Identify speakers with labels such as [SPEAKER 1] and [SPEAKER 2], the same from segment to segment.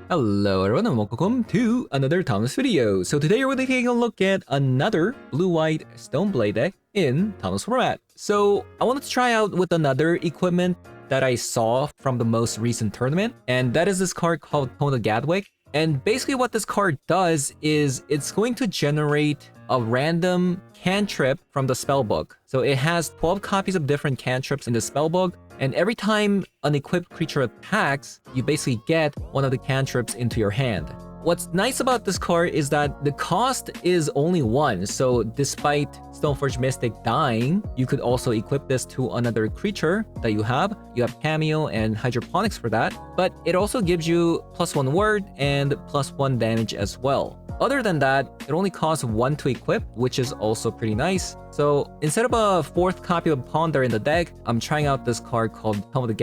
[SPEAKER 1] Hello everyone and welcome to another Thomas video. So today we're taking a look at another blue-white Stoneblade deck in Thomas format. So I wanted to try out with another equipment that I saw from the most recent tournament, and that is this card called Tome. And basically what this card does is it's going to generate a random cantrip from the spellbook. So it has 12 copies of different cantrips in the spellbook, and every time an equipped creature attacks, you basically get one of the cantrips into your hand. What's nice about this card is that the cost is only 1, so despite Stoneforge Mystic dying, you could also equip this to another creature that you have. You have Cameo and Hydroponics for that, but it also gives you +1 word and +1 damage as well. Other than that, it only costs 1 to equip, which is also pretty nice. So instead of a 4th copy of Ponder in the deck, I'm trying out this card called Tome,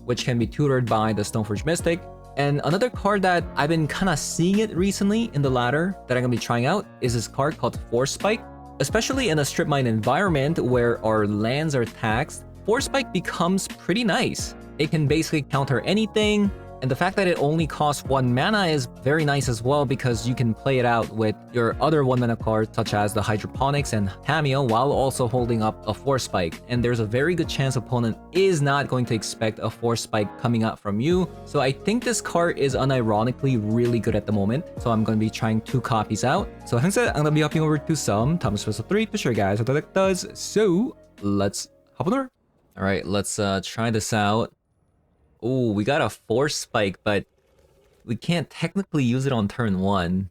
[SPEAKER 1] which can be tutored by the Stoneforge Mystic. And another card that I've been kind of seeing it recently in the ladder that I'm going to be trying out is this card called Force Spike. Especially in a strip mine environment where our lands are taxed, Force Spike becomes pretty nice. It can basically counter anything, and the fact that it only costs 1 mana is very nice as well because you can play it out with your other 1 mana cards such as the Hydroponics and Cameo while also holding up a Force Spike. And there's a very good chance opponent is not going to expect a Force Spike coming out from you. So I think this card is unironically really good at the moment. So I'm going to be trying 2 copies out. So like I said, I'm going to be hopping over to some Thomas Weasel 3 to show you guys what the deck does. So let's hop on over. All right, let's try this out. Oh, we got a Force Spike, but we can't technically use it on turn 1.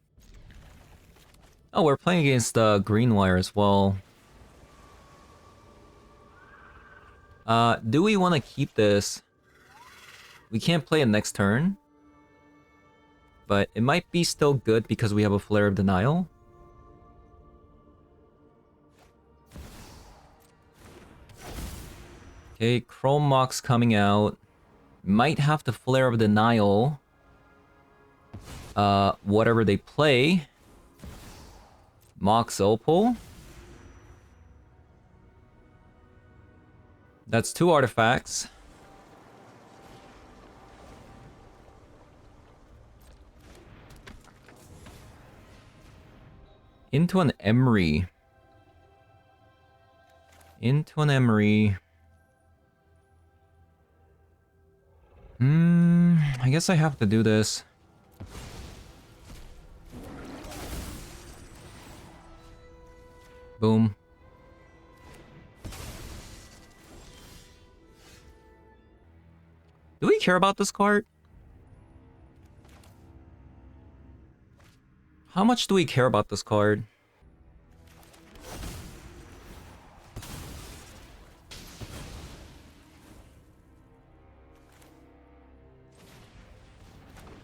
[SPEAKER 1] Oh, we're playing against the green wire as well. Do we want to keep this? We can't play it next turn. But it might be still good because we have a Flare of Denial. Okay, Chrome Mox coming out. Might have to Flare of Denial whatever they play. Mox Opal. That's 2 artifacts. Into an Emery. Into an Emery. I guess I have to do this. Boom. Do we care about this card? How much do we care about this card?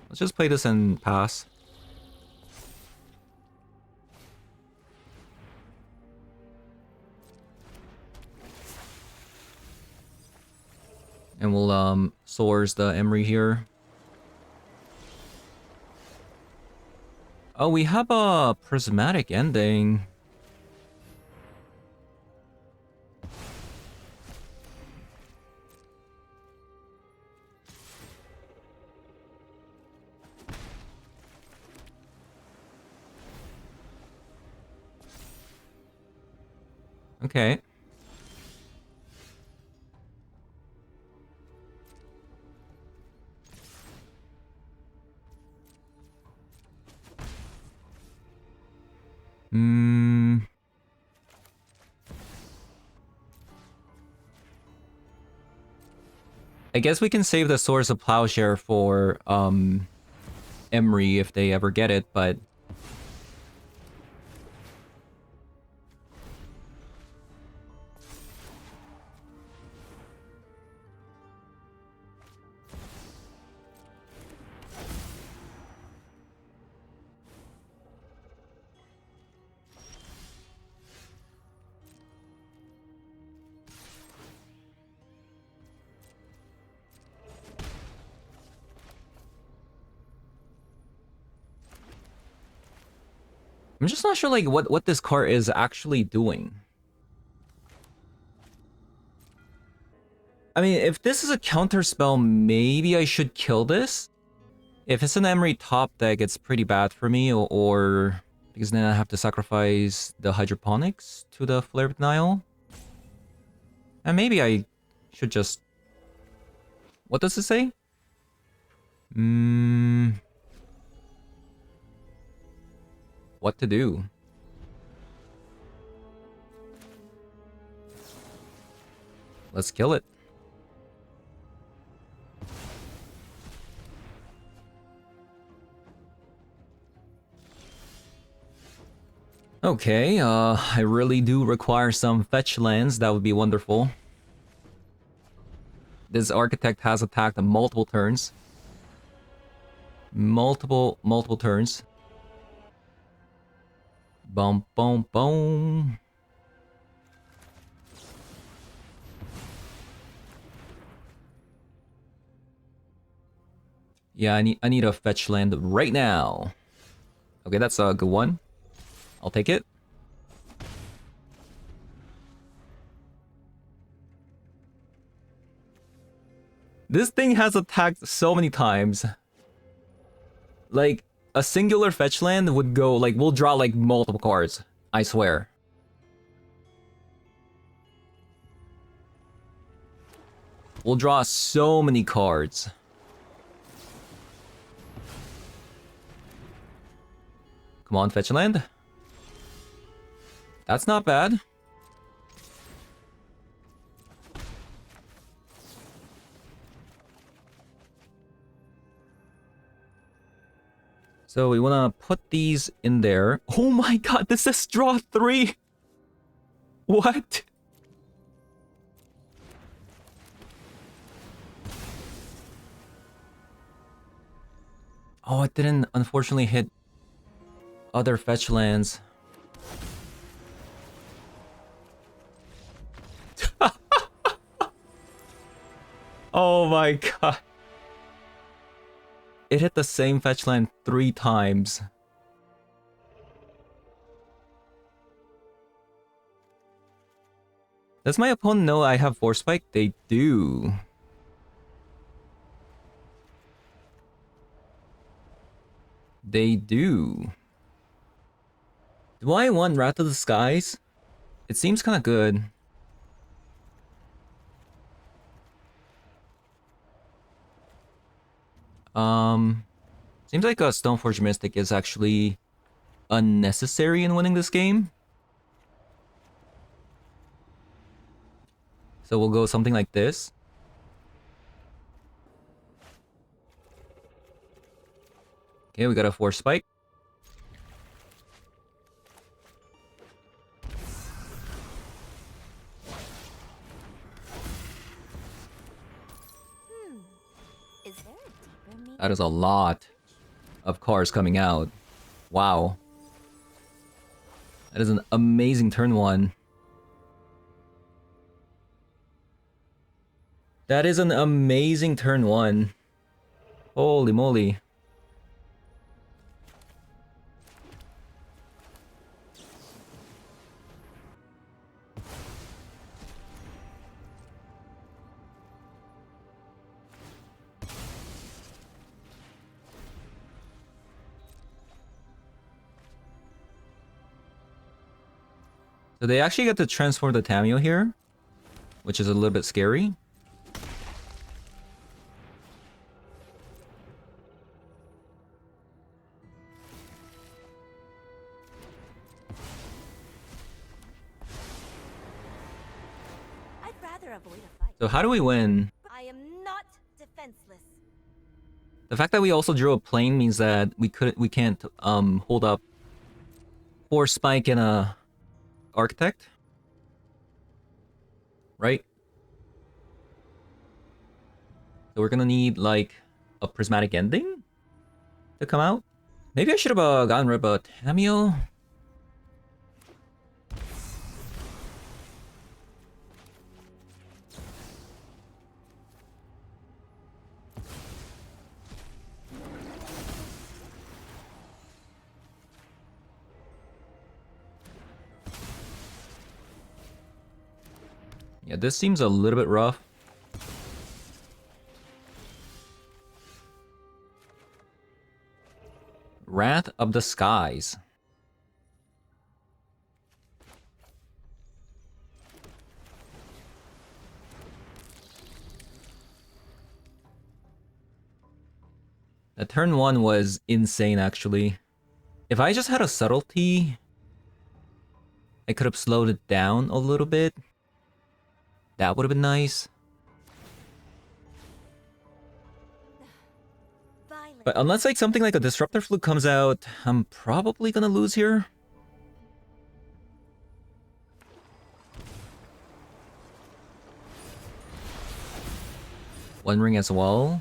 [SPEAKER 1] Let's just play this and pass. And we'll source the Emery here. Oh, we have a prismatic ending. Okay. I guess we can save the Source of Plowshare for Emery if they ever get it, but I'm just not sure like what this card is actually doing. I mean, if this is a counter spell, maybe I should kill this. If it's an Emery top deck, it's pretty bad for me, or because then I have to sacrifice the hydroponics to the Flare of Denial. And maybe I should just... What does it say? What to do? Let's kill it. Okay, I really do require some fetch lands. That would be wonderful. This architect has attacked on multiple turns. Multiple turns. Boom, boom, boom. Yeah, I need a fetch land right now. Okay, that's a good one. I'll take it. This thing has attacked so many times. Like, a singular fetch land would go, like, we'll draw, like, multiple cards. I swear. We'll draw so many cards. Come on, fetch land. That's not bad. So we want to put these in there. Oh my god, this is draw 3! What? Oh, it didn't unfortunately hit other fetch lands. Oh my god. It hit the same fetch land 3 times. Does my opponent know I have Force Spike? They do. They do. Do I want Wrath of the Skies? It seems kind of good. Seems like a Stoneforge Mystic is actually unnecessary in winning this game. So we'll go something like this. Okay, we got a Force Spike. That is a lot of cards coming out. Wow. That is an amazing turn 1. That is an amazing turn 1. Holy moly. So they actually get to transform the Tameo here, which is a little bit scary.
[SPEAKER 2] I'd rather avoid a fight.
[SPEAKER 1] So how do we win?
[SPEAKER 2] I am not defenseless.
[SPEAKER 1] The fact that we also drew a plane means that we can't hold up Force Spike and a Architect, right? So we're gonna need like a Prismatic Ending to come out. Maybe I should have gotten rid of a Tameo. Yeah, this seems a little bit rough. Wrath of the Skies. The turn 1 was insane, actually. If I just had a subtlety, I could have slowed it down a little bit. That would have been nice. But unless like something like a Disruptor Flute comes out, I'm probably gonna lose here. One ring as well.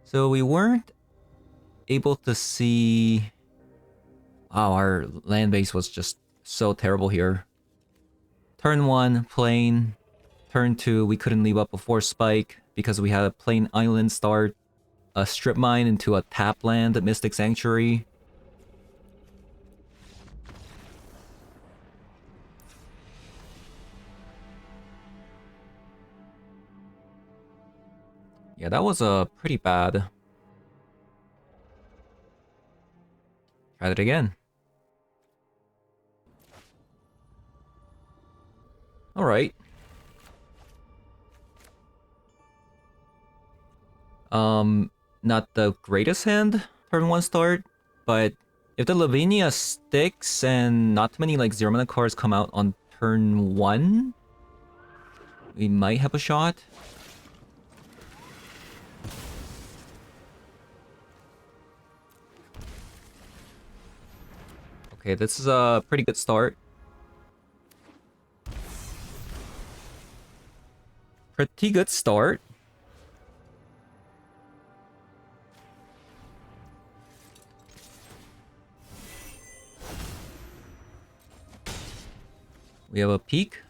[SPEAKER 1] So we weren't able to see... Wow, our land base was just so terrible here. Turn 1, plain. Turn 2, we couldn't leave up before Spike because we had a plain island start. A strip mine into a tap land, Mystic Sanctuary. Yeah, that was pretty bad. Try it again. Alright. Not the greatest hand, turn 1 start, but if the Lavinia sticks and not too many like 0-mana cards come out on turn 1, we might have a shot. Okay, this is a pretty good start. Pretty good start. We have a peak.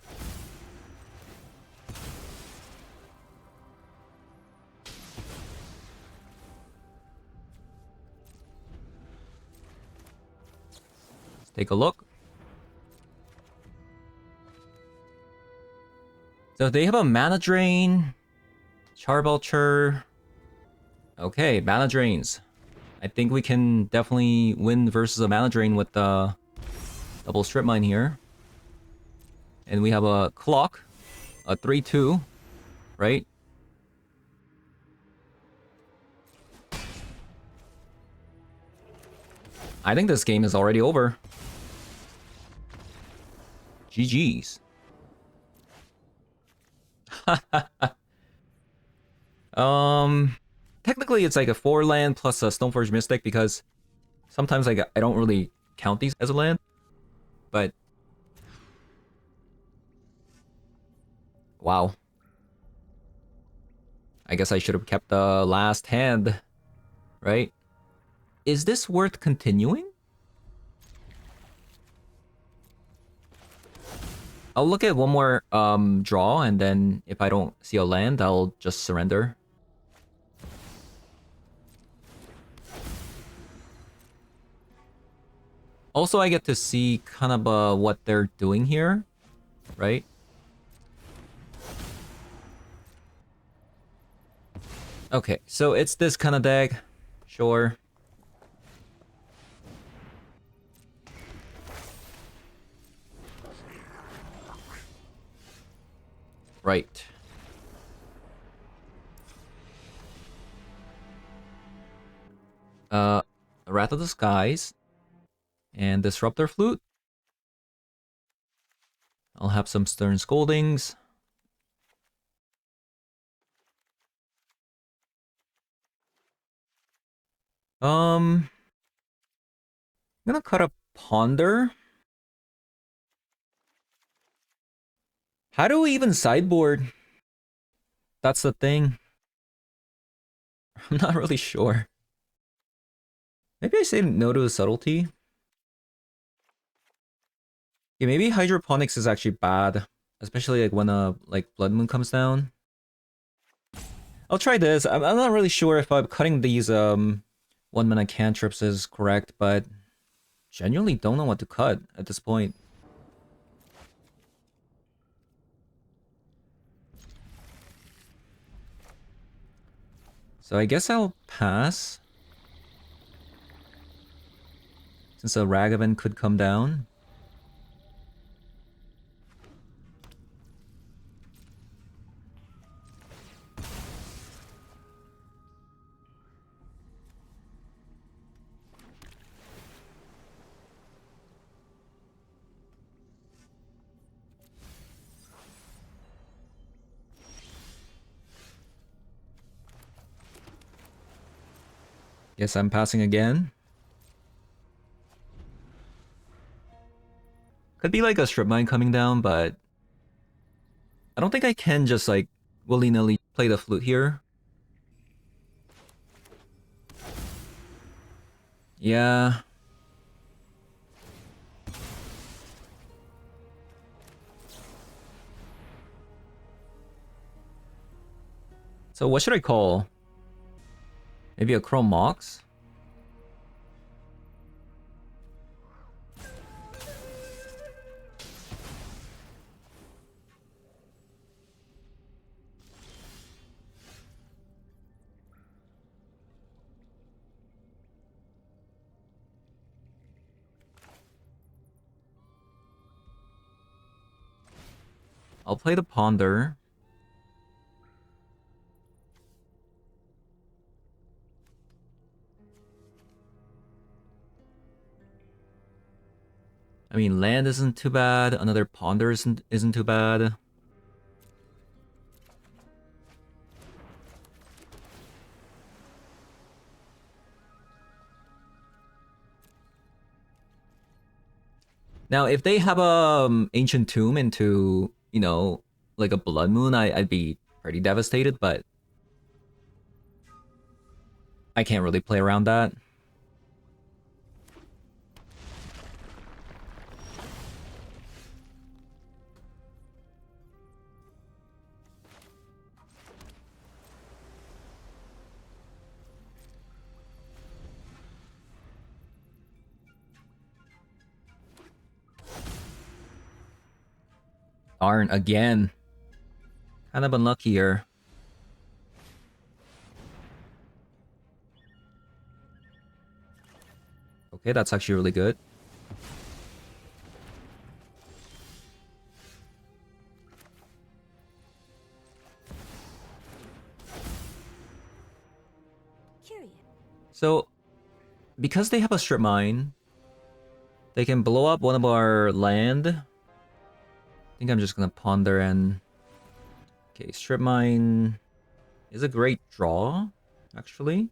[SPEAKER 1] Let's take a look. So they have a mana drain, Charbelcher. Okay, mana drains. I think we can definitely win versus a mana drain with the double strip mine here. And we have a clock, a 3/2, right? I think this game is already over. GG's. Technically it's like a 4-land plus a Stoneforge Mystic because sometimes like I don't really count these as a land, but wow. I guess I should have kept the last hand, right? Is this worth continuing? I'll look at one more draw, and then if I don't see a land, I'll just surrender. Also, I get to see kind of what they're doing here, right? Okay, so it's this kind of deck, sure. Right. Wrath of the Skies and Disruptor Flute. I'll have some Stern Scoldings. I'm gonna cut a Ponder. How do we even sideboard? That's the thing. I'm not really sure. Maybe I say no to a subtlety. Yeah, maybe hydroponics is actually bad. especially like when like Blood Moon comes down. I'll try this. I'm not really sure if cutting these 1-mana cantrips is correct, but genuinely don't know what to cut at this point. So I guess I'll pass. Since a Ragavan could come down. Guess I'm passing again. Could be like a strip mine coming down, but I don't think I can just like willy-nilly play the flute here. Yeah. So what should I call? Maybe a Chrome Mox? I'll play the Ponder. I mean, land isn't too bad. Another Ponder isn't too bad. Now, if they have a Ancient Tomb into, you know, like a Blood Moon, I'd be pretty devastated, but I can't really play around that. Darn, again. Kind of unlucky here. Okay, that's actually really good.
[SPEAKER 2] Curious.
[SPEAKER 1] So, because they have a strip mine, they can blow up one of our land. I think I'm just gonna ponder and... Okay, strip mine is a great draw, actually.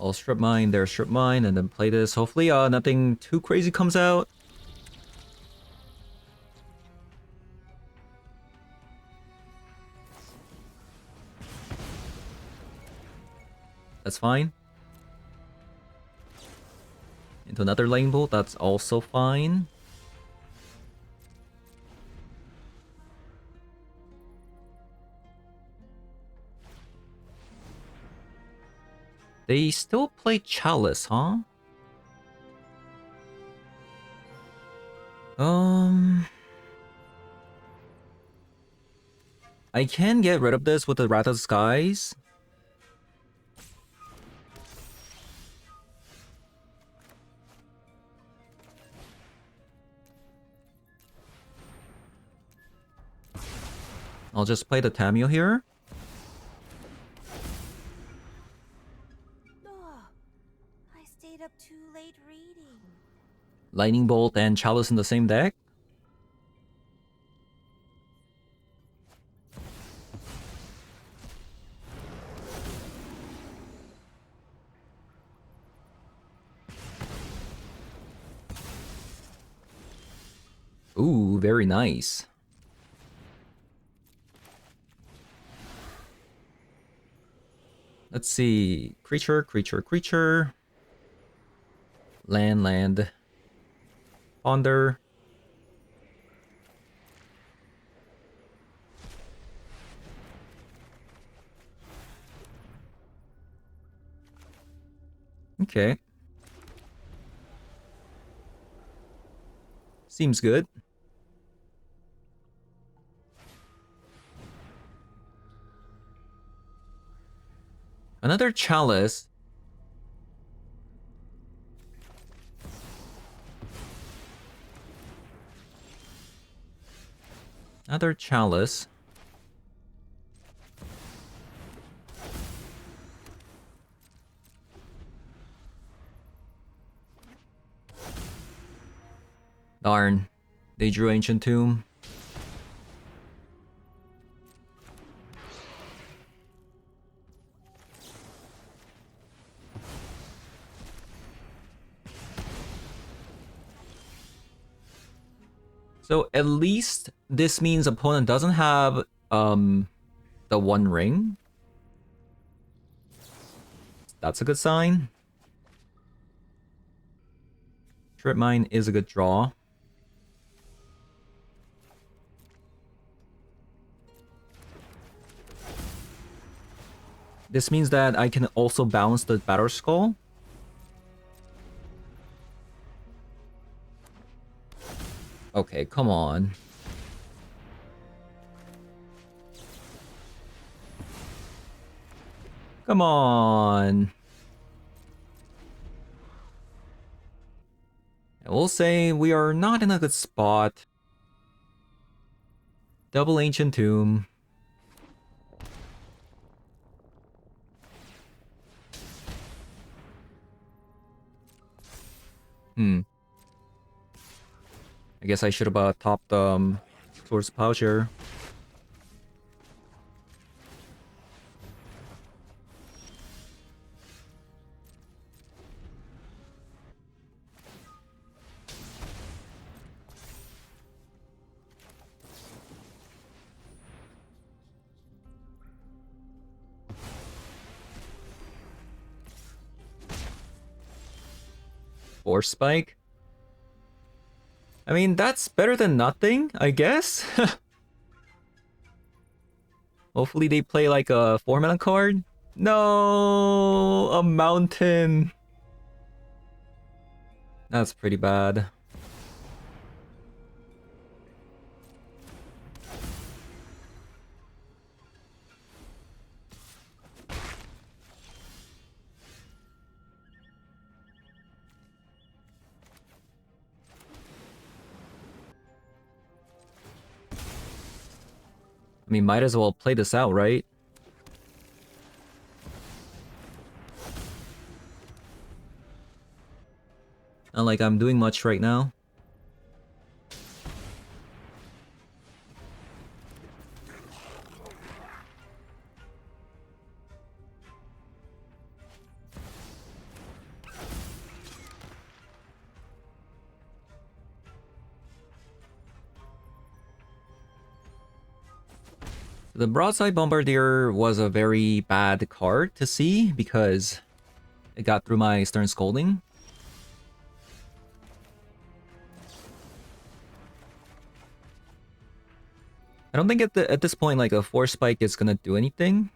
[SPEAKER 1] I'll strip mine, their strip mine, and then play this. Hopefully, nothing too crazy comes out. That's fine. Into another lane bolt, that's also fine. They still play Chalice, huh? I can get rid of this with the Wrath of the Skies. I'll just play the Tamio here.
[SPEAKER 2] Oh, I stayed up too late reading.
[SPEAKER 1] Lightning Bolt and Chalice in the same deck. Ooh, very nice. Let's see. Creature, creature, creature. Land, land. Ponder. Okay. Seems good. Another chalice. Another chalice. Darn. They drew Ancient Tomb. So at least this means opponent doesn't have the One Ring. That's a good sign. Trip Mine is a good draw. This means that I can also bounce the Battle Skull. Okay, come on. Come on. I will say we are not in a good spot. Double Ancient Tomb. I guess I should have topped towards Plowshare. Force Spike. I mean, that's better than nothing, I guess. Hopefully they play like a 4-mana card. No, a mountain. That's pretty bad. I mean, might as well play this out, right? Not like I'm doing much right now. The Broadside Bombardier was a very bad card to see because it got through my Stern Scolding. I don't think at this point like a Force Spike is gonna do anything.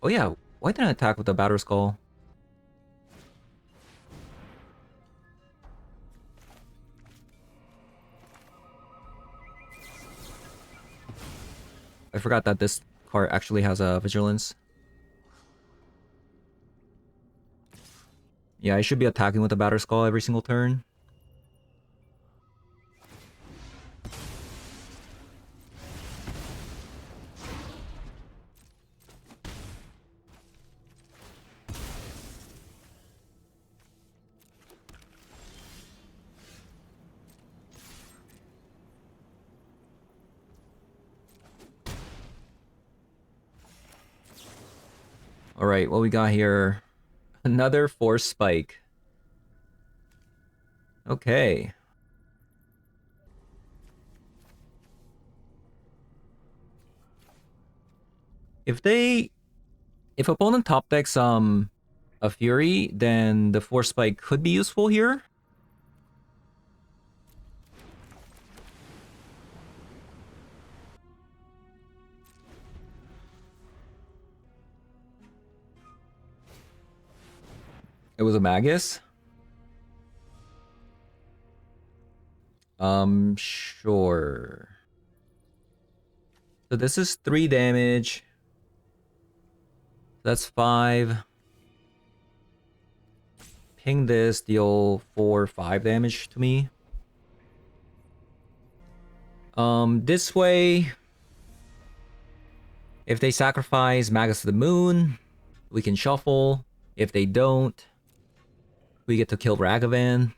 [SPEAKER 1] Oh yeah, why didn't I attack with the Batter Skull? I forgot that this card actually has a Vigilance. Yeah, I should be attacking with the Batter Skull every single turn. Alright, what we got here? Another force spike. Okay. If opponent top decks a Fury, then the force spike could be useful here. It was a Magus. Sure. So this is 3 damage. That's 5. Ping this, deal 4, 5 damage to me. This way, if they sacrifice Magus to the Moon, we can shuffle. If they don't, we get to kill Ragavan.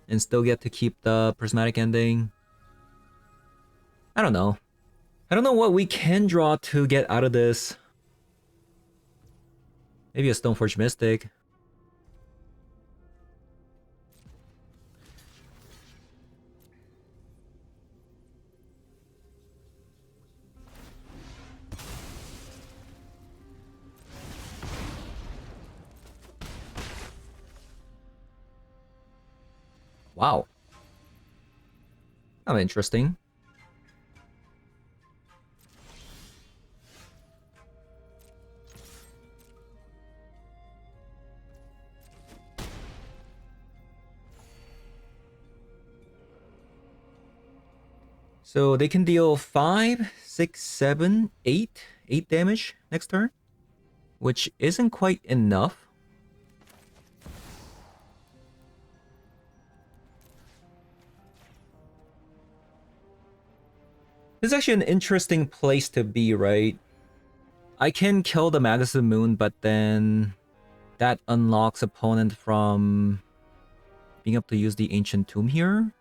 [SPEAKER 1] And still get to keep the prismatic ending. I don't know. I don't know what we can draw to get out of this. Maybe a Stoneforge Mystic. Wow. Kind of interesting. So they can deal 5, 6, 7, 8, 8 damage next turn, which isn't quite enough. This is actually an interesting place to be, right? I can kill the Magus of the Moon, but then that unlocks opponent from being able to use the Ancient Tomb here.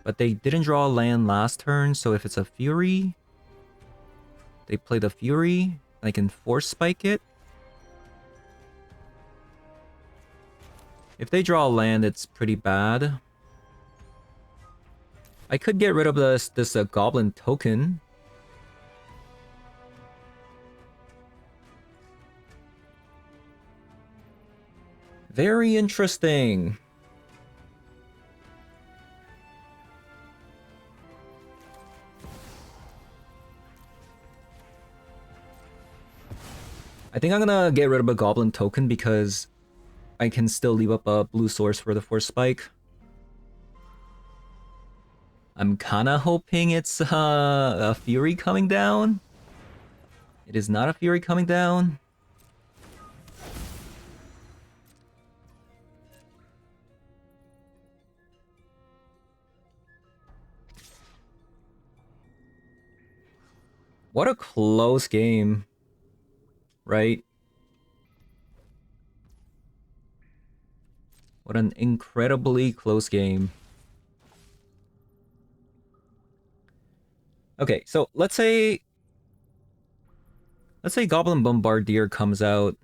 [SPEAKER 1] But they didn't draw a land last turn, so if it's a Fury, they play the Fury, and I can force spike it. If they draw a land, it's pretty bad. I could get rid of this Goblin token. Very interesting. I think I'm gonna get rid of a Goblin token because I can still leave up a blue source for the force spike. I'm kinda hoping it's a Fury coming down. It is not a Fury coming down. What a close game, right? What an incredibly close game. Okay, so let's say Goblin Bombardier comes out.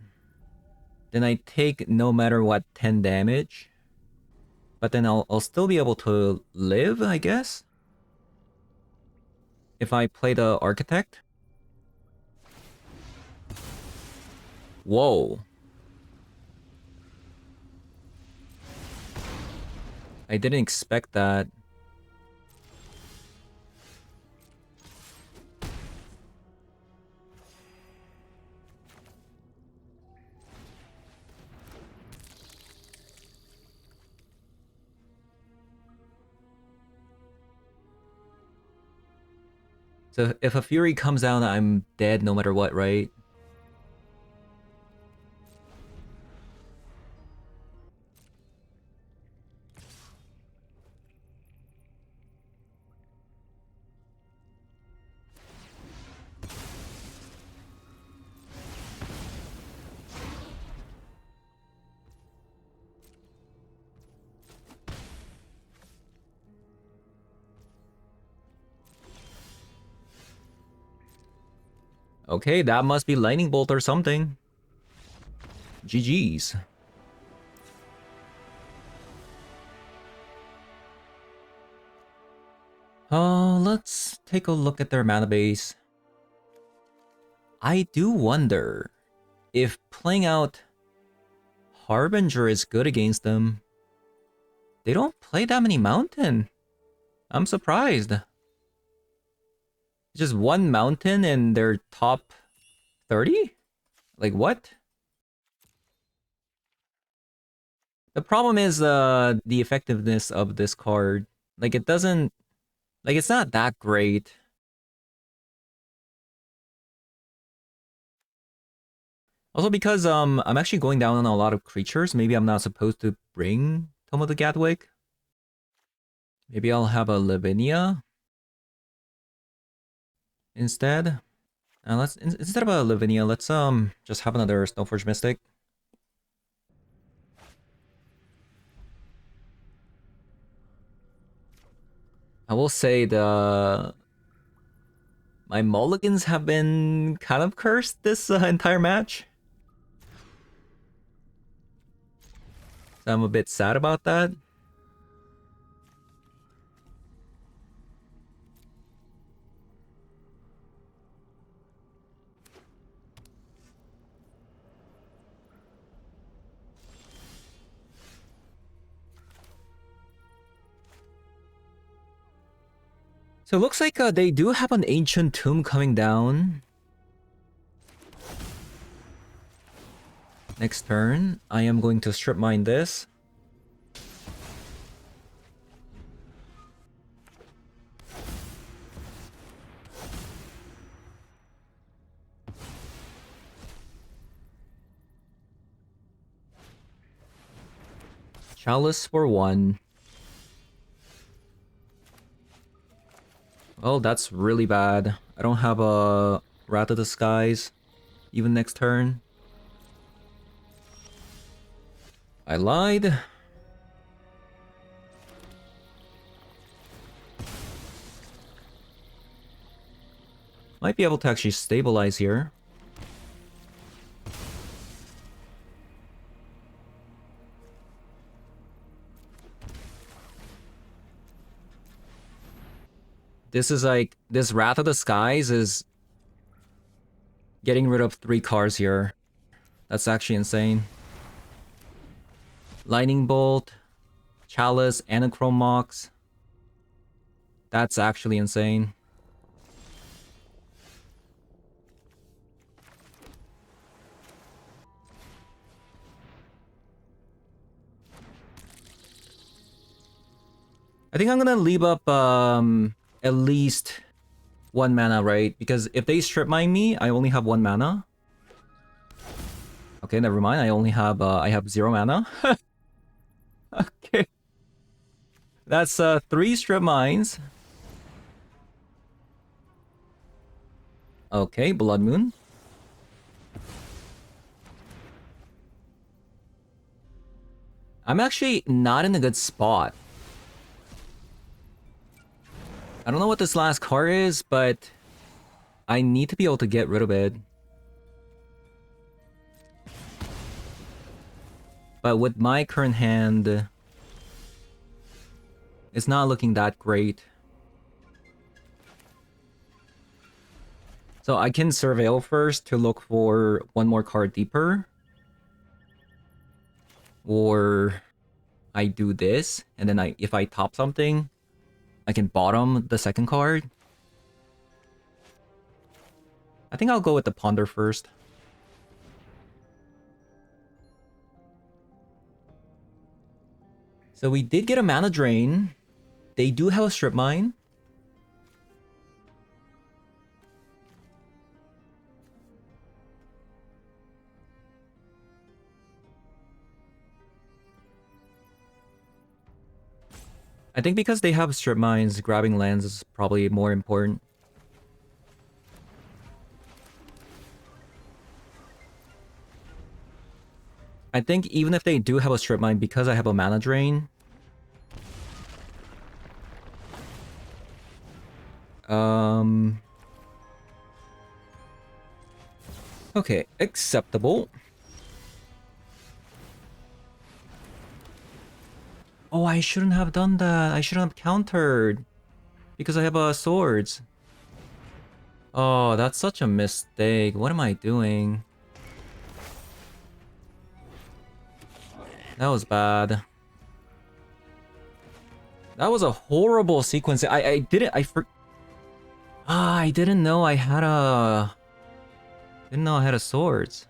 [SPEAKER 1] Then I take no matter what 10 damage. But then I'll still be able to live, I guess? If I play the Architect. Whoa. I didn't expect that. So if a Fury comes down, I'm dead no matter what, right? Okay, that must be lightning bolt or something. GG's. Let's take a look at their mana base. I do wonder if playing out Harbinger is good against them. They don't play that many mountain. I'm surprised. Just one mountain in their top 30? Like what? The problem is the effectiveness of this card. Like it doesn't, like it's not that great. Also because I'm actually going down on a lot of creatures. Maybe I'm not supposed to bring Tome of the Gadwick. Maybe I'll have a Lavinia instead. Let's instead of a Lavinia, let's just have another Stoneforge Mystic. I will say my mulligans have been kind of cursed this entire match. So I'm a bit sad about that. So it looks like they do have an Ancient Tomb coming down. Next turn, I am going to strip mine this. Chalice for 1. Oh, that's really bad. I don't have a Wrath of the Skies even next turn. I lied. Might be able to actually stabilize here. This is like, this Wrath of the Skies is getting rid of 3 cards here. That's actually insane. Lightning Bolt, Chalice, Anachrome Mox. That's actually insane. I think I'm gonna leave up at least 1 mana, right? Because if they strip mine me, I only have 1 mana. Okay, never mind. I only have I have 0 mana. Okay. That's 3 strip mines. Okay, Blood Moon. I'm actually not in a good spot. I don't know what this last card is, but I need to be able to get rid of it. But with my current hand, it's not looking that great. So I can surveil first to look for 1 more card deeper. Or I do this, and then if I top something, I can bottom the second card. I think I'll go with the Ponder first. So we did get a mana drain. They do have a strip mine. I think because they have strip mines, grabbing lands is probably more important. I think even if they do have a strip mine, because I have a mana drain, Okay, acceptable. Oh, I shouldn't have done that. I shouldn't have countered. Because I have swords. Oh, that's such a mistake. What am I doing? That was bad. That was a horrible sequence. I didn't know I had swords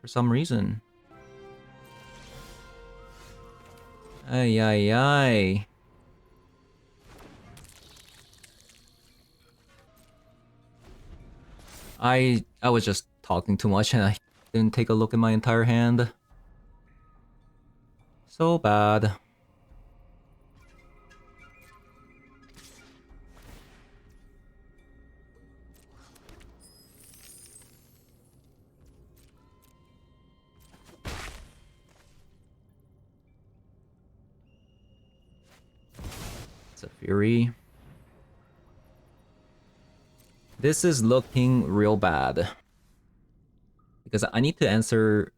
[SPEAKER 1] for some reason. Ay ay ay. I was just talking too much and I didn't take a look at my entire hand. So bad. It's a fury. This is looking real bad. Because I need to answer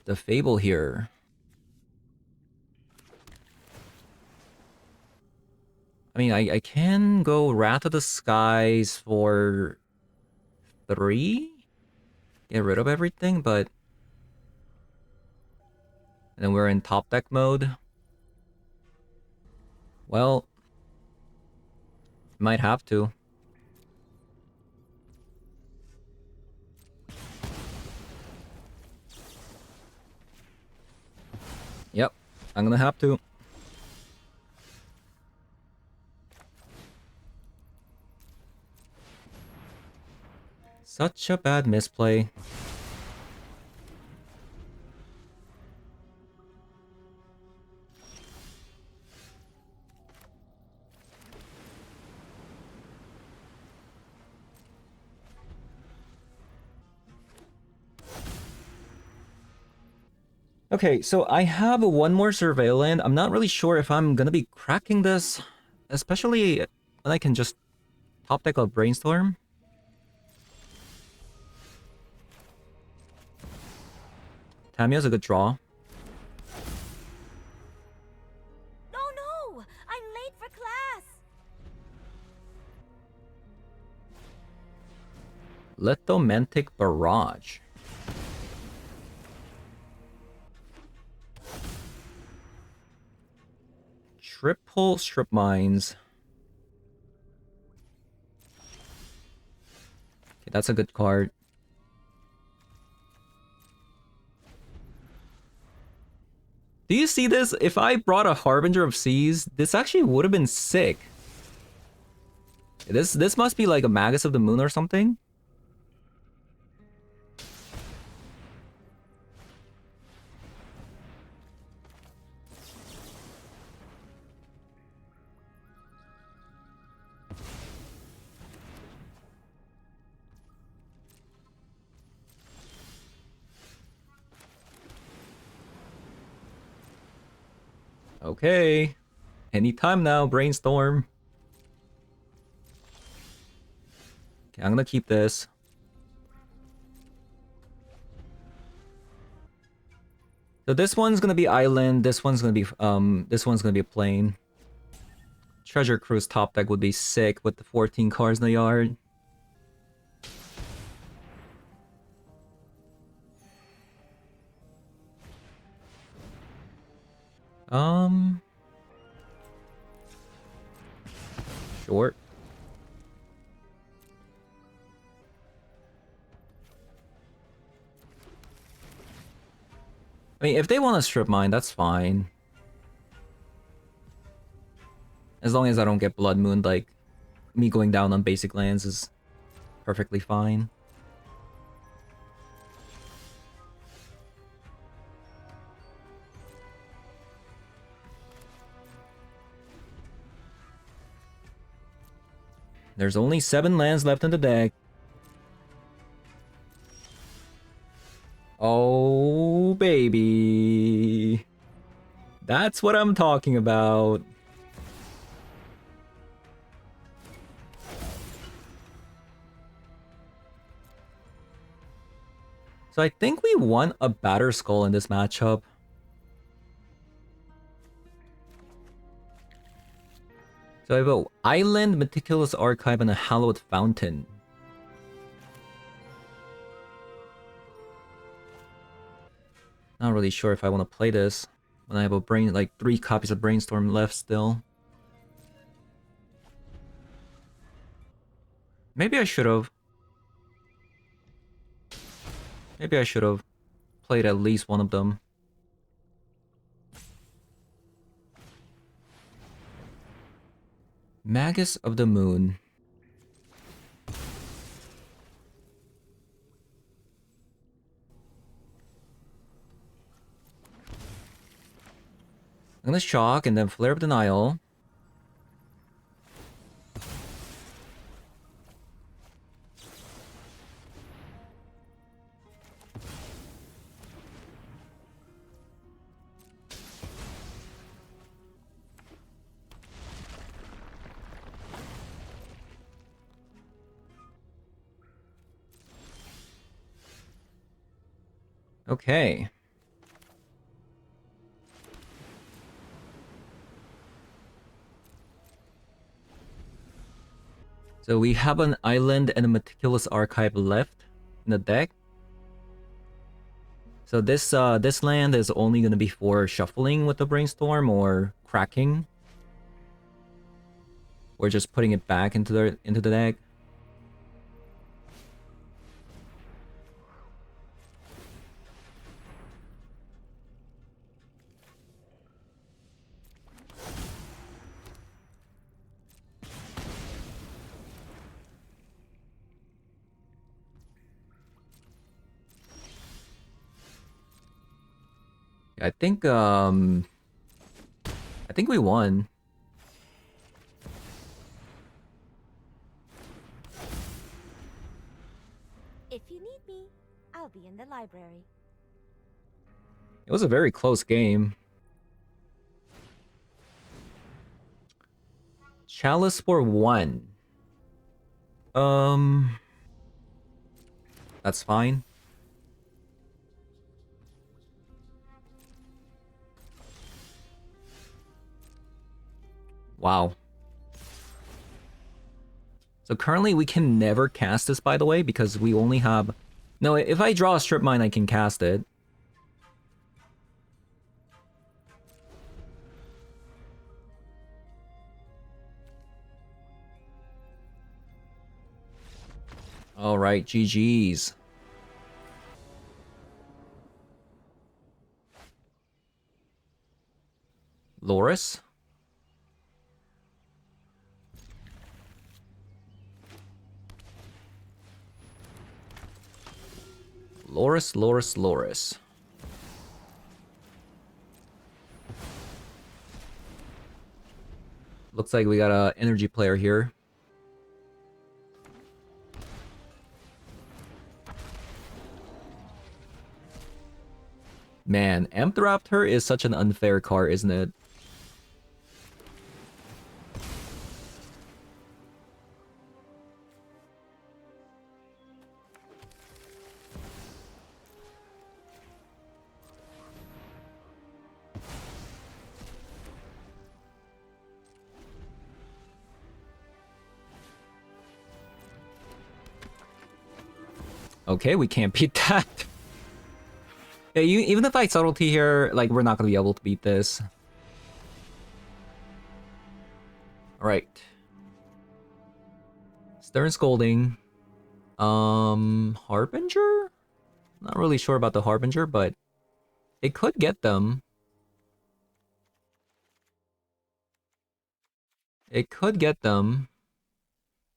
[SPEAKER 1] the Fable here. I mean, I can go Wrath of the Skies for 3? Get rid of everything, but... And then we're in top deck mode. Well... Might have to. Yep, I'm gonna have to. Such a bad misplay. Okay, so I have one more Surveillant. I'm not really sure if I'm gonna be cracking this, especially when I can just top deck a Brainstorm. Tamiya's a good draw.
[SPEAKER 2] No! I'm late for class!
[SPEAKER 1] Lithomantic Barrage. Triple Strip Mines. Okay, that's a good card. Do you see this? If I brought a Harbinger of Seas, this actually would have been sick. This must be like a Magus of the Moon or something. Okay. Anytime now, Brainstorm. Okay, I'm gonna keep this. So this one's gonna be island, this one's gonna be a plane. Treasure Cruise top deck would be sick with the 14 cards in the yard. Short. I mean, if they want to strip mine, that's fine. As long as I don't get Blood Moon, like, me going down on basic lands is perfectly fine. There's only 7 lands left in the deck. Oh, baby. That's what I'm talking about. So I think we want a Batter Skull in this matchup. So I have an Island, Meticulous Archive, and a Hallowed Fountain. Not really sure if I want to play this when I have a like 3 copies of Brainstorm left still. Maybe I should have. Maybe I should have played at least one of them. Magus of the Moon. I'm gonna shock and then Flare of Denial. Okay. So we have an Island and a Meticulous Archive left in the deck. So this land is only gonna be for shuffling with the Brainstorm or cracking. Or just putting it back into the deck. I think we won.
[SPEAKER 2] If you need me, I'll be in the library.
[SPEAKER 1] It was a very close game. Chalice for 1. That's fine. Wow. So currently we can never cast this, by the way, because we only have... No, if I draw a Strip Mine, I can cast it. Alright, GG's. Loris? Loris. Looks like we got a energy player here. Man, Ampthraptor is such an unfair card, isn't it? Okay, we can't beat that. Yeah, even if I subtlety here, like, we're not gonna be able to beat this. Alright. Stern Scolding. Harbinger? Not really sure about the Harbinger, but it could get them. It could get them.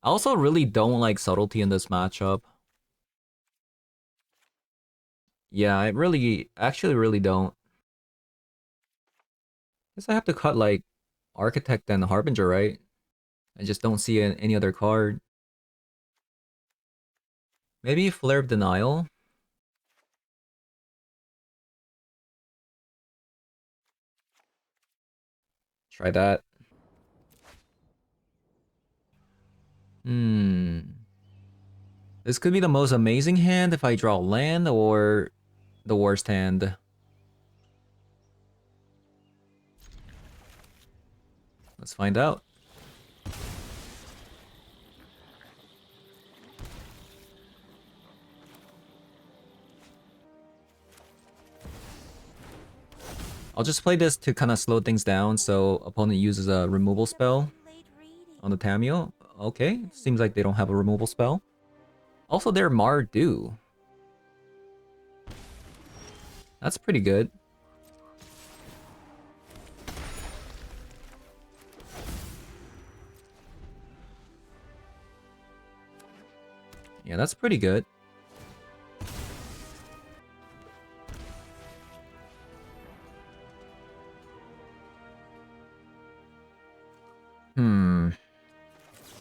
[SPEAKER 1] I also really don't like subtlety in this matchup. Yeah, I actually really don't. Guess I have to cut like Architect and Harbinger, right? I just don't see any other card. Maybe Flare of Denial? Try that. This could be the most amazing hand if I draw land, or the worst hand. Let's find out. I'll just play this to kind of slow things down so opponent uses a removal spell on the Tamio. Okay, seems like they don't have a removal spell. Also, they're Mardu. That's pretty good. Yeah, that's pretty good.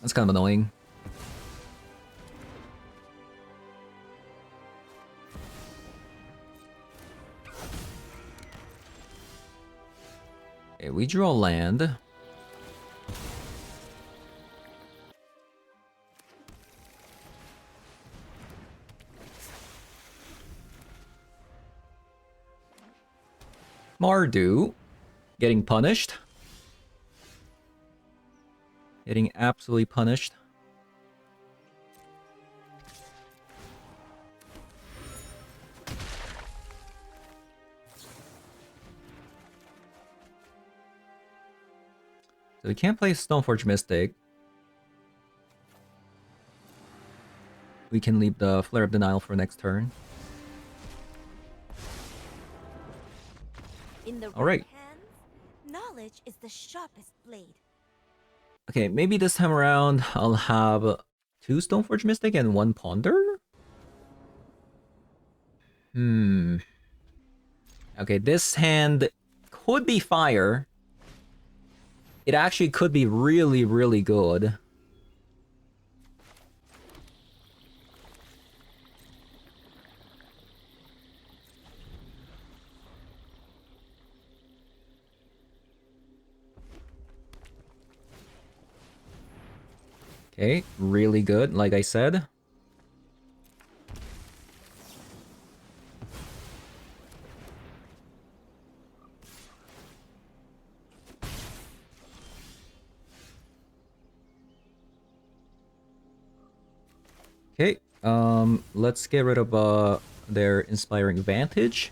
[SPEAKER 1] That's kind of annoying. Okay, we draw land. Mardu getting punished. Getting absolutely punished. So we can't play Stoneforge Mystic. We can leave the Flare of Denial for next turn.
[SPEAKER 2] In the
[SPEAKER 1] Alright.
[SPEAKER 2] hands, knowledge is the sharpest blade.
[SPEAKER 1] Okay, maybe this time around I'll have 2 Stoneforge Mystic and 1 Ponder? Okay, this hand could be fire. It actually could be really, really good. Okay, really good, like I said. Okay, let's get rid of their Inspiring Vantage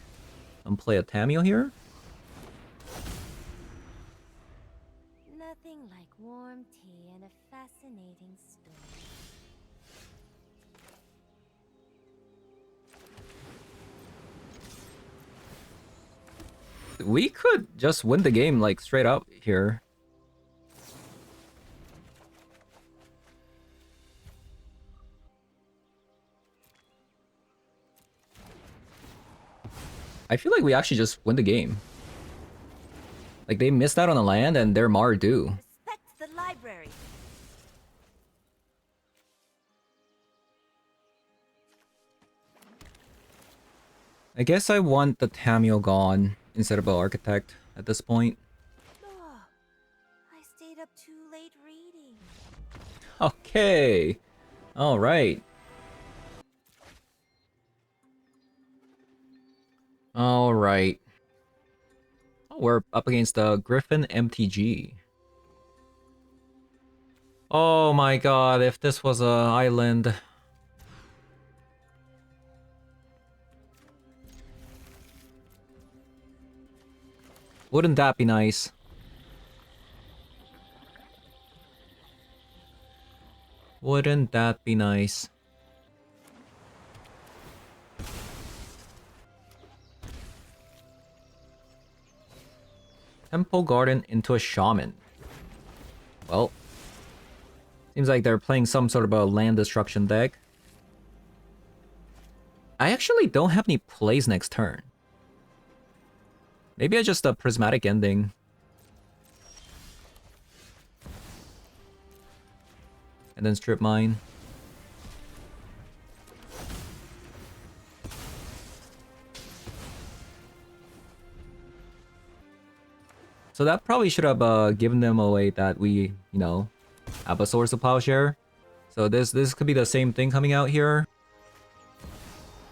[SPEAKER 1] and play a Tamio here.
[SPEAKER 2] Nothing like warm tea and a fascinating story.
[SPEAKER 1] We could just win the game, like, straight up here. I feel like we actually just win the game. Like, they missed out on a land and they're Mardu.
[SPEAKER 2] Respect the library.
[SPEAKER 1] I guess I want the Tamio gone instead of an Architect at this point.
[SPEAKER 2] Oh, I stayed up too late reading.
[SPEAKER 1] Okay. Alright. Alright. Oh, we're up against the Griffin MTG. Oh my god, if this was a island. Wouldn't that be nice? Wouldn't that be nice? Temple Garden into a Shaman. Well, seems like they're playing some sort of a land destruction deck. I actually don't have any plays next turn. Maybe I just a Prismatic Ending. And then Strip Mine. So that probably should have given them away that we, you know, have a Source of Plowshare. So this could be the same thing coming out here.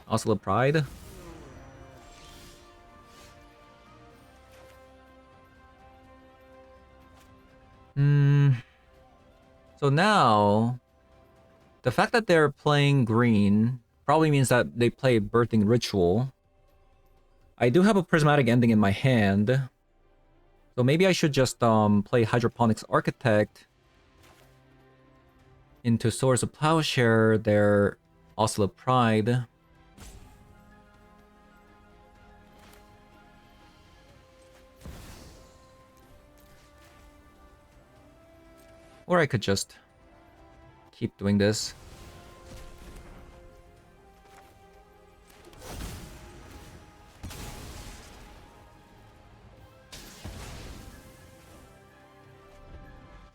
[SPEAKER 1] Also Pride. So now, the fact that they're playing green probably means that they play Birthing Ritual. I do have a Prismatic Ending in my hand. So maybe I should just play Hydroponics Architect into Swords of Plowshare, their Oslo Pride. Or I could just keep doing this.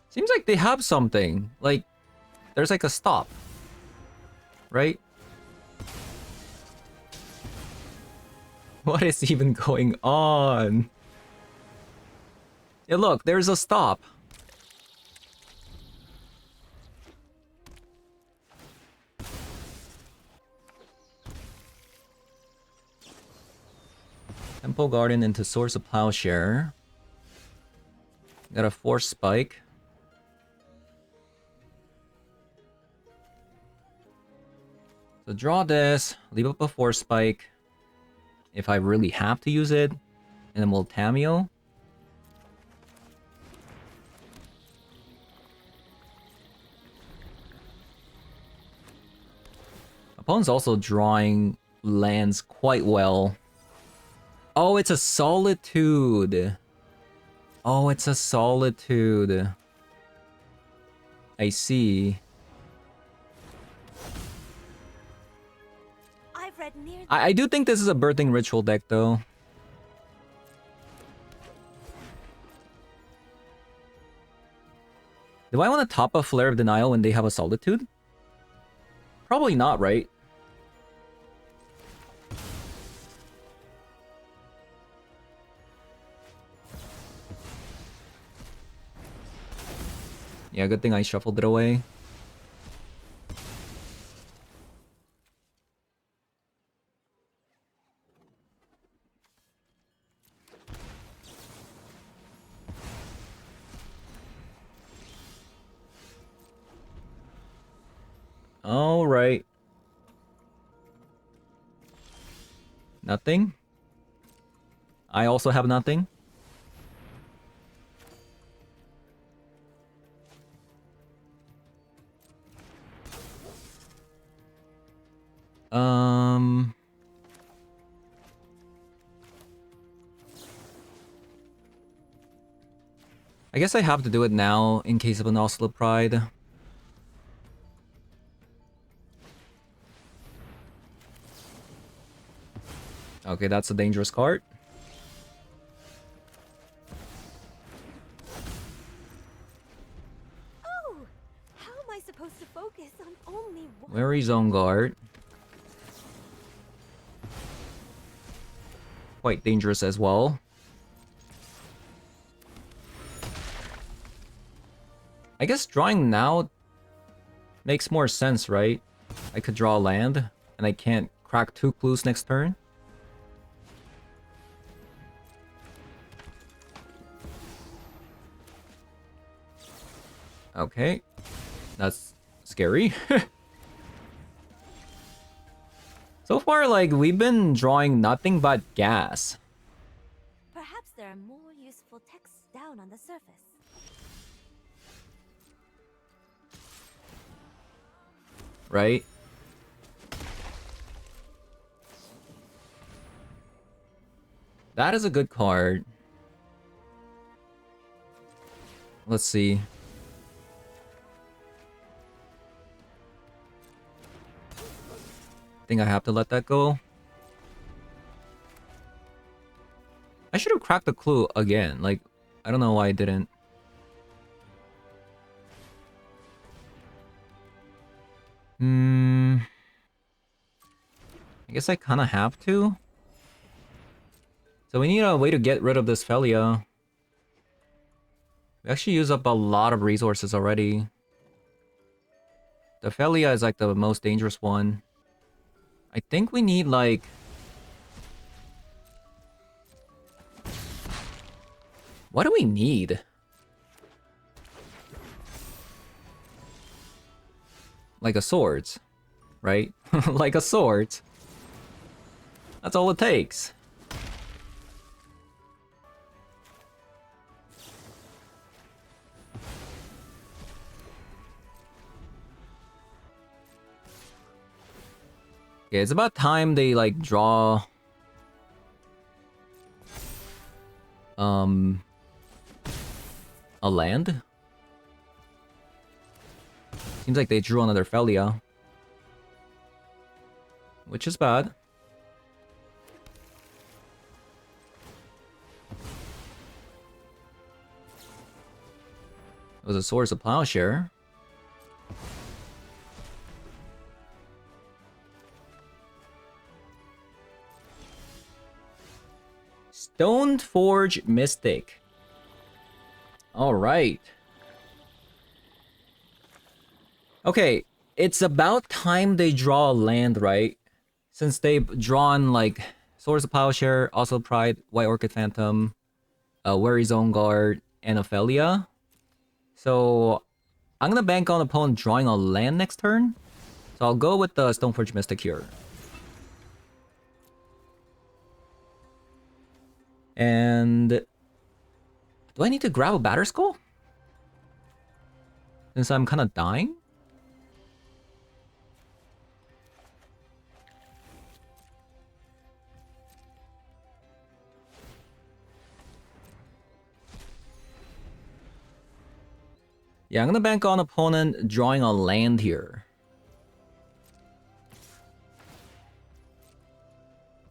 [SPEAKER 1] Seems like they have something. Like, there's like a stop. Right? What is even going on? Yeah, look, there's a stop. Temple Garden into Source of Plowshare. Got a Force Spike. So draw this, leave up a Force Spike. If I really have to use it. And then we'll Tameo. Opponent's also drawing lands quite well. Oh, it's a Solitude. Oh, it's a Solitude. I see.
[SPEAKER 2] I've read near
[SPEAKER 1] I do think this is a Birthing Ritual deck, though. Do I want to top a Flare of Denial when they have a Solitude? Probably not, right? Yeah, good thing I shuffled it away. All right. Nothing. I also have nothing. I guess I have to do it now in case of an Oslo Pride. Okay, that's a dangerous card.
[SPEAKER 2] Oh, how am I supposed to focus on only one?
[SPEAKER 1] Very Zone Guard. Quite dangerous as well. I guess drawing now makes more sense, right? I could draw land, and I can't crack 2 clues next turn. Okay. That's scary. So far, like, we've been drawing nothing but gas.
[SPEAKER 2] Perhaps there are more useful texts down on the surface.
[SPEAKER 1] Right? That is a good card. Let's see. Think I have to let that go. I should have cracked the clue again. Like, I don't know why I didn't. I guess I kind of have to. So we need a way to get rid of this Felia. We actually use up a lot of resources already. The Felia is like the most dangerous one. I think we need like... What do we need? Like a sword, right? Like a sword. That's all it takes. Yeah, it's about time they like draw a land. Seems like they drew another Felia, which is bad. It was a Swords of Plowshare. Stoneforge Mystic. Alright. Okay, it's about time they draw a land, right? Since they've drawn like Swords of Plowshare, also Pride, White Orchid Phantom, Weary Zone Guard, and Ophelia. So I'm gonna bank on opponent drawing a land next turn. So I'll go with the Stoneforge Mystic here. And do I need to grab a Batter Skull? Since I'm kind of dying? Yeah, I'm gonna bank on opponent drawing a land here.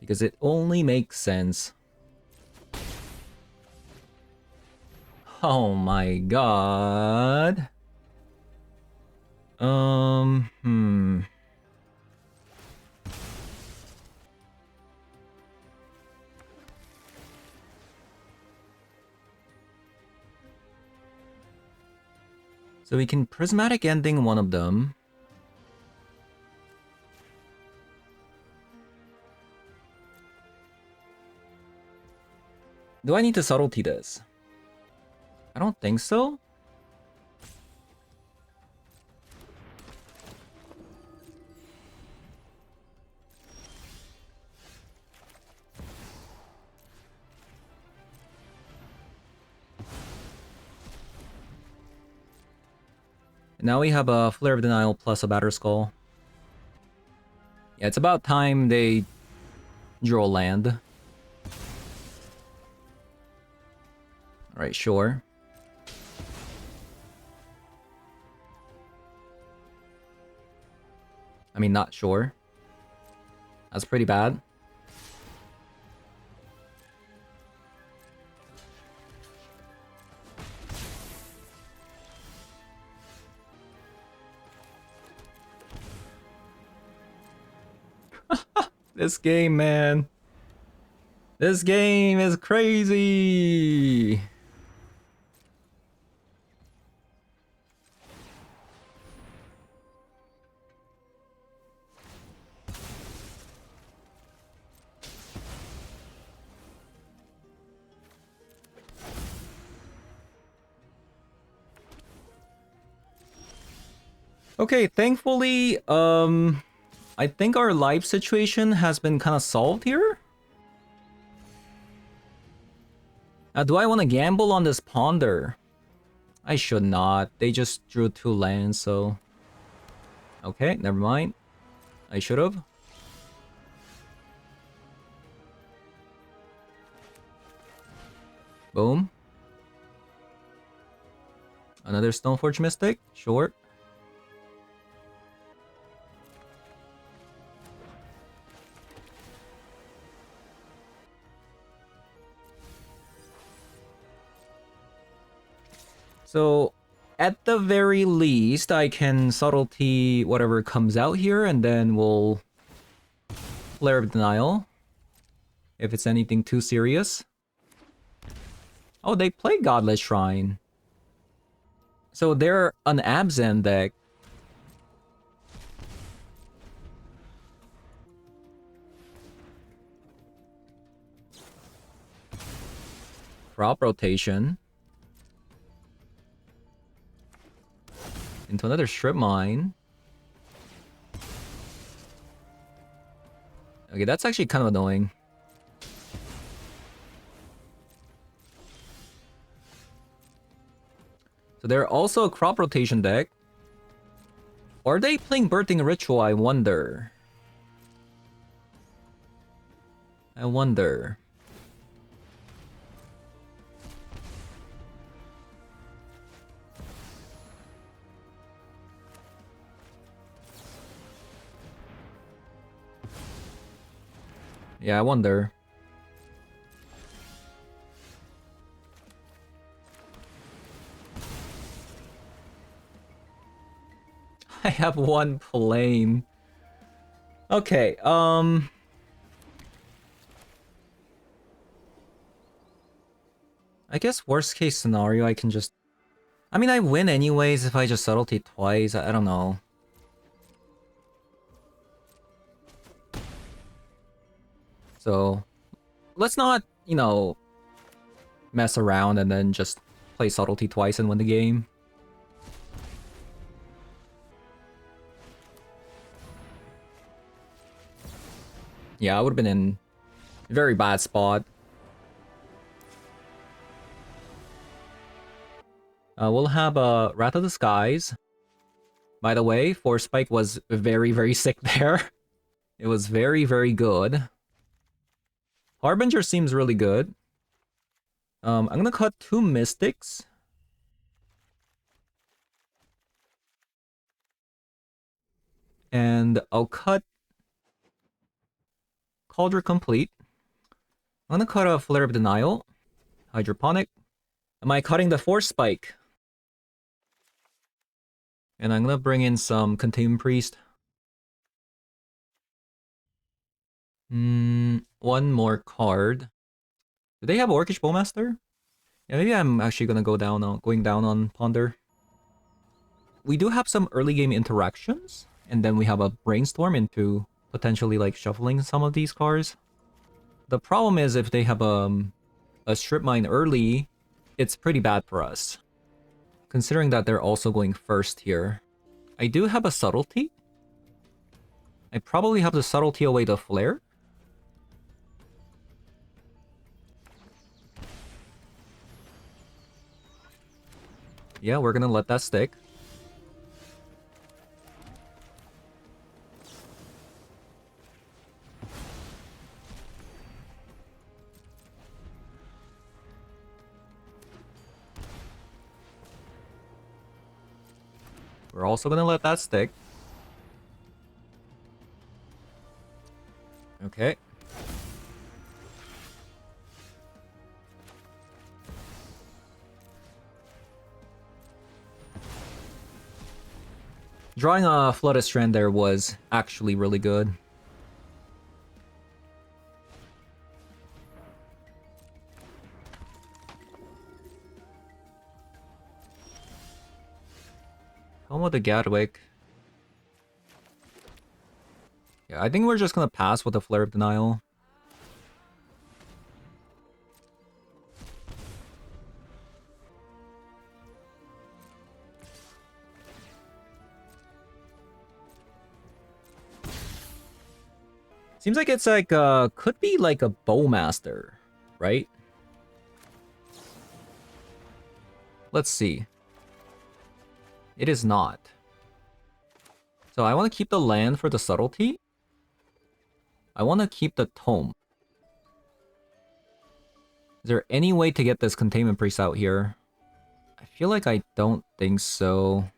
[SPEAKER 1] Because it only makes sense. Oh my god. So we can Prismatic Ending one of them. Do I need to Subtlety this? I don't think so. Now we have a Flare of Denial plus a Batter Skull. Yeah, it's about time they draw land. Alright, sure. I mean, not sure. That's pretty bad. This game, man. This game is crazy. Okay, thankfully, I think our life situation has been kind of solved here. Do I want to gamble on this Ponder? I should not. They just drew 2 lands, so... Okay, never mind. I should have. Boom. Another Stoneforge Mystic? Sure. So, at the very least, I can Subtlety whatever comes out here, and then we'll Flare of Denial. If it's anything too serious. Oh, they play Godless Shrine. So they're an Abzan deck. crop rotation into another strip mine. Okay, that's actually kind of annoying. So they're also a crop rotation deck. Or are they playing Birthing Ritual, I wonder? I wonder. Yeah, I wonder. I have one plane. Okay, I guess worst case scenario, I can just... I mean, I win anyways if I just subtlety twice. I don't know. So, let's not, you know, mess around and then just play subtlety twice and win the game. Yeah, I would have been in a very bad spot. We'll have a Wrath of the Skies. By the way, Force Spike was very, very sick there. It was very, very good. Harbinger seems really good. I'm gonna cut 2 Mystics. And I'll cut Cauldron Complete. I'm gonna cut a Flare of Denial. Hydroponic. Am I cutting the Force Spike? And I'm gonna bring in some Containment Priest. One more card. Do they have Orcish Bowmaster? Yeah, maybe I'm actually gonna going down on Ponder. We do have some early game interactions, and then we have a Brainstorm into potentially like shuffling some of these cards. The problem is if they have a Strip Mine early, it's pretty bad for us. Considering that they're also going first here. I do have a Subtlety. I probably have the Subtlety away the Flare. Yeah, we're gonna let that stick. We're also gonna let that stick. Okay. Drawing a Flooded Strand there was actually really good. Home of the Gadwick. Yeah, I think we're just gonna pass with the Flare of Denial. Seems like it's like, could be like a Bowmaster, right? Let's see. It is not. So I want to keep the land for the Subtlety. I want to keep the Tome. Is there any way to get this Containment Priest out here? I feel like I don't think so.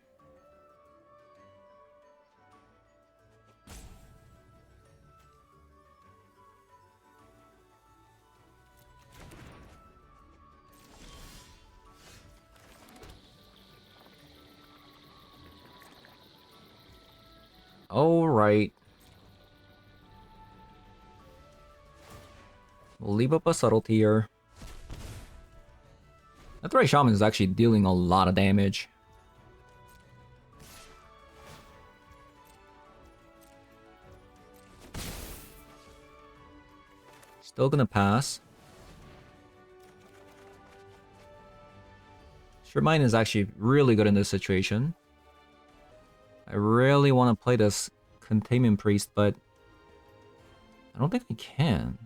[SPEAKER 1] Alright. We'll leave up a Subtlety here. That Right Shaman is actually dealing a lot of damage. Still gonna pass. Strip Mine is actually really good in this situation. I really want to play this Containment Priest, but I don't think I can.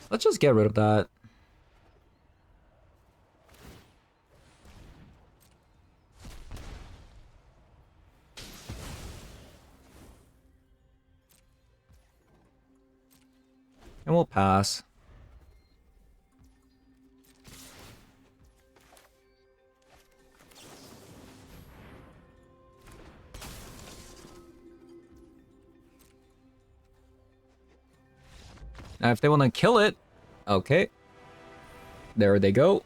[SPEAKER 1] Let's just get rid of that. And we'll pass. Now if they want to kill it, okay. There they go.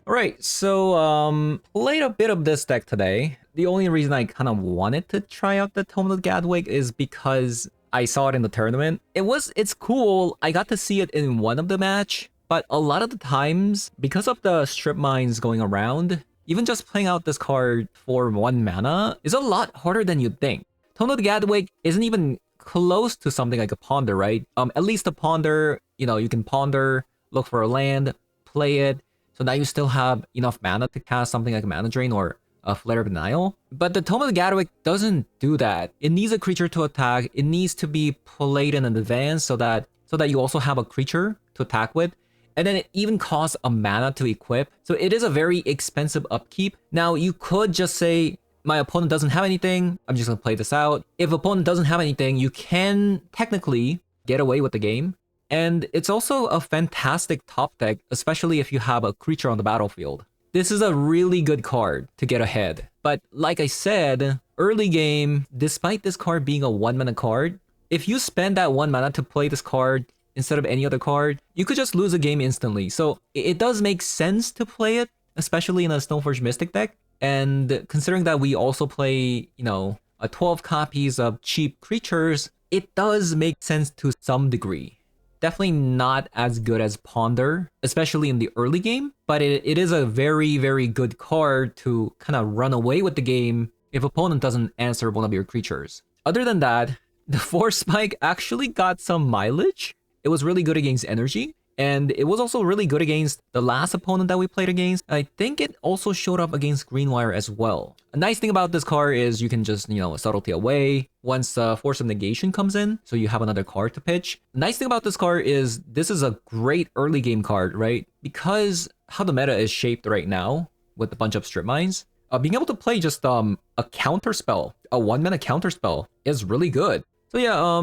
[SPEAKER 1] Alright, so played a bit of this deck today. The only reason I kind of wanted to try out the Tome of Gadwick is because I saw it in the tournament. It's cool. I got to see it in one of the match, but a lot of the times, because of the strip mines going around, even just playing out this card for 1 mana is a lot harder than you'd think. Tome of Gadwick isn't even close to something like a Ponder, right? At least a Ponder, you know, you can Ponder, look for a land, play it, so now you still have enough mana to cast something like a Mana Drain or a Flare of Denial. But the Tome of Gadwick doesn't do that. It needs a creature to attack. It needs to be played in advance so that you also have a creature to attack with. And then it even costs a mana to equip. So it is a very expensive upkeep. Now you could just say, my opponent doesn't have anything, I'm just gonna play this out. If opponent doesn't have anything, you can technically get away with the game. And it's also a fantastic top deck, especially if you have a creature on the battlefield. This is a really good card to get ahead. But like I said, early game, despite this card being a 1 mana card, if you spend that 1 mana to play this card instead of any other card, you could just lose a game instantly. So it does make sense to play it, especially in a Stoneforge Mystic deck. And considering that we also play, you know, 12 copies of cheap creatures, it does make sense to some degree. Definitely not as good as Ponder, especially in the early game, but it is a very, very good card to kind of run away with the game if opponent doesn't answer one of your creatures. Other than that, the Force Spike actually got some mileage. It was really good against Energy, and it was also really good against the last opponent that we played against. I think it also showed up against Greenwire as well. A nice thing about this card is you can just, you know, Subtlety Away once Force of Negation comes in, so you have another card to pitch. The nice thing about this card is this is a great early game card, right? Because how the meta is shaped right now with a bunch of strip mines, being able to play just a counter spell, a 1 mana counter spell is really good. So yeah,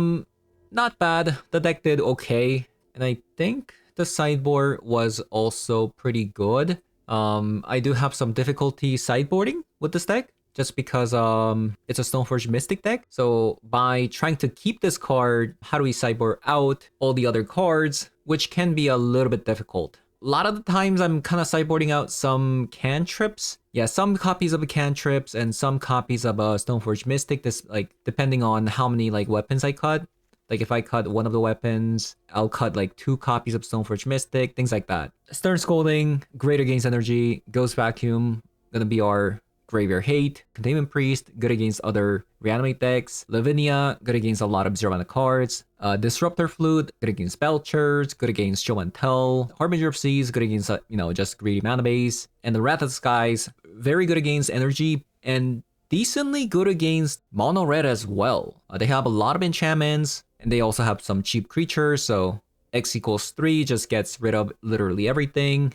[SPEAKER 1] not bad. The deck did okay, and I think the sideboard was also pretty good. I do have some difficulty sideboarding with this deck, just because it's a Stoneforge Mystic deck. So by trying to keep this card, how do we sideboard out all the other cards, which can be a little bit difficult. A lot of the times I'm kind of sideboarding out some cantrips. Yeah, some copies of cantrips and some copies of a Stoneforge Mystic, this like depending on how many like weapons I cut. Like if I cut one of the weapons, I'll cut like 2 copies of Stoneforge Mystic, things like that. Stern Scolding, great against Energy, Ghost Vacuum, gonna be our Graveyard Hate, Containment Priest, good against other Reanimate decks, Lavinia, good against a lot of 0 mana cards, Disruptor Flute, good against Belchers, good against Show and Tell, Harbinger of Seas, good against, you know, just greedy mana base, and the Wrath of the Skies, very good against Energy, and decently good against Mono Red as well. They have a lot of enchantments, and they also have some cheap creatures, so X equals 3 just gets rid of literally everything.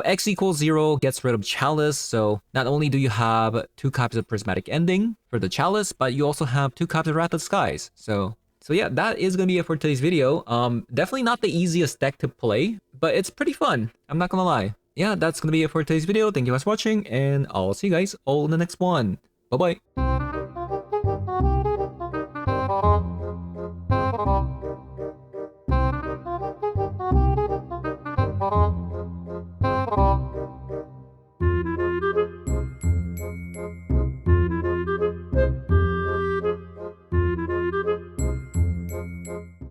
[SPEAKER 1] X equals 0 gets rid of Chalice, so not only do you have 2 copies of Prismatic Ending for the Chalice, but you also have 2 copies of Wrath of the Skies. So yeah, that is going to be it for today's video. Definitely not the easiest deck to play, but it's pretty fun. I'm not going to lie. Yeah, that's going to be it for today's video. Thank you guys for watching, and I'll see you guys all in the next one. Bye-bye.